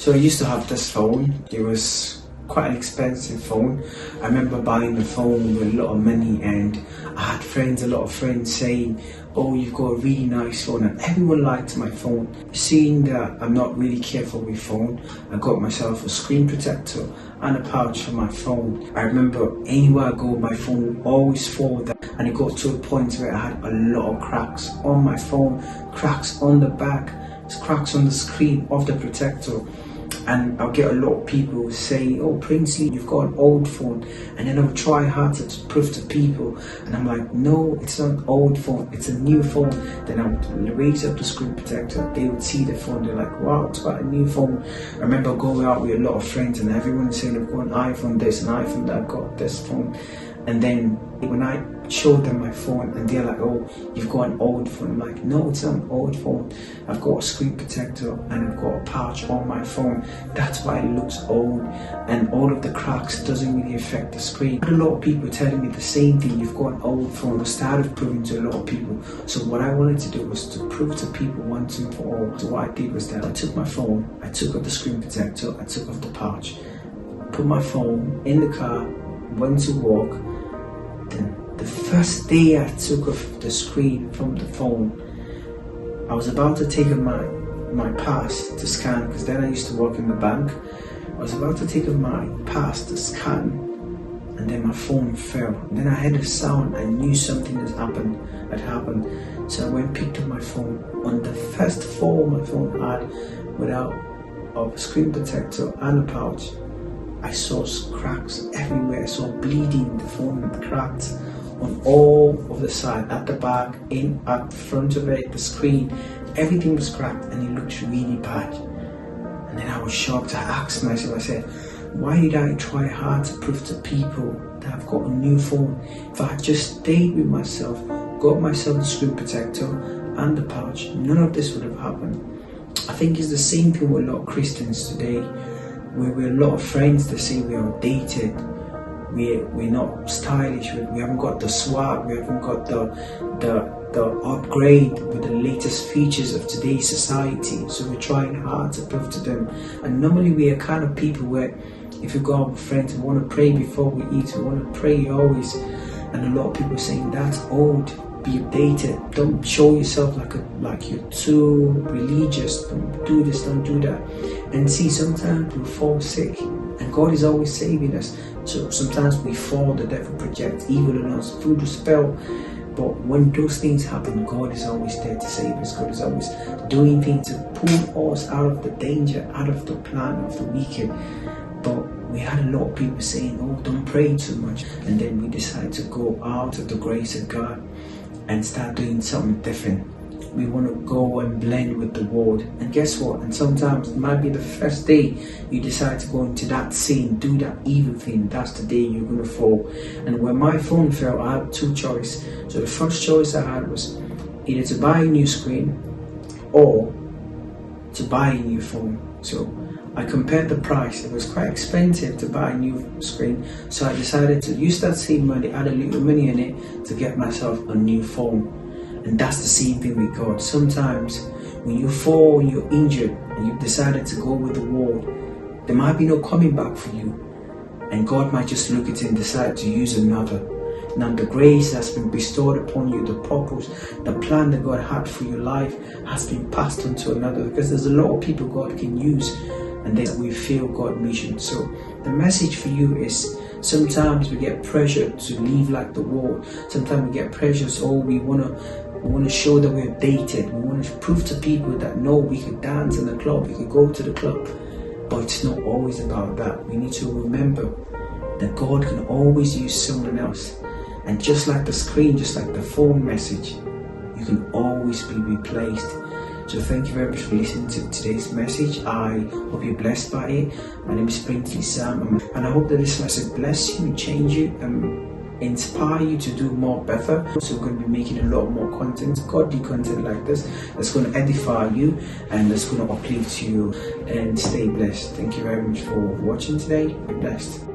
So I used to have this phone. It was quite an expensive phone. I remember buying the phone with a lot of money, and I had a lot of friends saying, "Oh, you've got a really nice phone," and everyone liked my phone. Seeing that I'm not really careful with phone, I got myself a screen protector and a pouch for my phone. I remember anywhere I go, my phone would always fall down, and it got to a point where I had a lot of cracks on my phone, cracks on the back, cracks on the screen of the protector. And I'll get a lot of people saying, "Oh, Princely, you've got an old phone," and then I'll try hard to prove to people, and I'm like, "No, it's not an old phone, it's a new phone." Then I would raise up the screen protector, they would see the phone, they're like, "Wow, it's got a new phone." I remember going out with a lot of friends and everyone saying, "I've got an iPhone this, an iPhone that, I've got this phone." And then when I showed them my phone and they're like, "Oh, you've got an old phone." I'm like, "No, it's not an old phone. I've got a screen protector and I've got a pouch on my phone. That's why it looks old, and all of the cracks doesn't really affect the screen." A lot of people telling me the same thing, "You've got an old phone." I started proving to a lot of people. So what I wanted to do was to prove to people once and for all. So what I did was that I took my phone, I took off the screen protector, I took off the pouch, put my phone in the car, went to walk. Then the first day I took off the screen from the phone, I was about to take my pass to scan, because then I used to work in the bank. I was about to take off my pass to scan, and then my phone fell. And then I heard a sound. I knew something had happened. So I went and picked up my phone. On the first fall my phone had, without a screen protector and a pouch, I saw cracks everywhere. I saw bleeding. The phone had cracked on all of the side, at the back, at the front of it, the screen. Everything was cracked and it looked really bad. And then I was shocked. I asked myself, I said, why did I try hard to prove to people that I've got a new phone? If I had just stayed with myself, got myself the screen protector and the pouch, none of this would have happened. I think it's the same thing with a lot of Christians today. We're a lot of friends that say we are outdated, we're not stylish, we haven't got the swag, we haven't got the upgrade with the latest features of today's society. So we're trying hard to prove to them. And normally we are kind of people where if you go out with friends, we want to pray before we eat, we want to pray always. And a lot of people are saying that's old, be updated, don't show yourself like you're too religious, don't do this, don't do that. And see, sometimes we fall sick and God is always saving us. So sometimes we fall, the devil projects evil on us through the spell. But when those things happen, God is always there to save us. God is always doing things to pull us out of the danger, out of the plan of the wicked. But we had a lot of people saying, "Oh, don't pray too much." And then we decided to go out of the grace of God and start doing something different. We want to go and blend with the world. And guess what? And sometimes it might be the first day you decide to go into that sin, do that evil thing. That's the day you're going to fall. And when my phone fell, I had two choices. So the first choice I had was either to buy a new screen or to buy a new phone. So I compared the price. It was quite expensive to buy a new screen. So I decided to use that same money, add a little money in it to get myself a new phone. And that's the same thing with God. Sometimes when you fall, when you're injured, and you've decided to go with the world, there might be no coming back for you. And God might just look at it and decide to use another. Now the grace has been bestowed upon you, the purpose, the plan that God had for your life has been passed on to another. Because there's a lot of people God can use, and then we feel God mission. So the message for you is, sometimes we get pressured to live like the world. Sometimes we get pressured, so we want to show that we're dated. We want to prove to people that no, we could dance in the club, we could go to the club. But it's not always about that. We need to remember that God can always use someone else. And just like the screen, just like the phone message, you can always be replaced. So thank you very much for listening to today's message. I hope you're blessed by it. My name is Princely Sam, and I hope that this message bless you, change you, inspire you to do more better. So we're going to be making a lot more content, godly content like this, that's going to edify you and that's going to uplift you. And stay blessed. Thank you very much for watching today. Be blessed.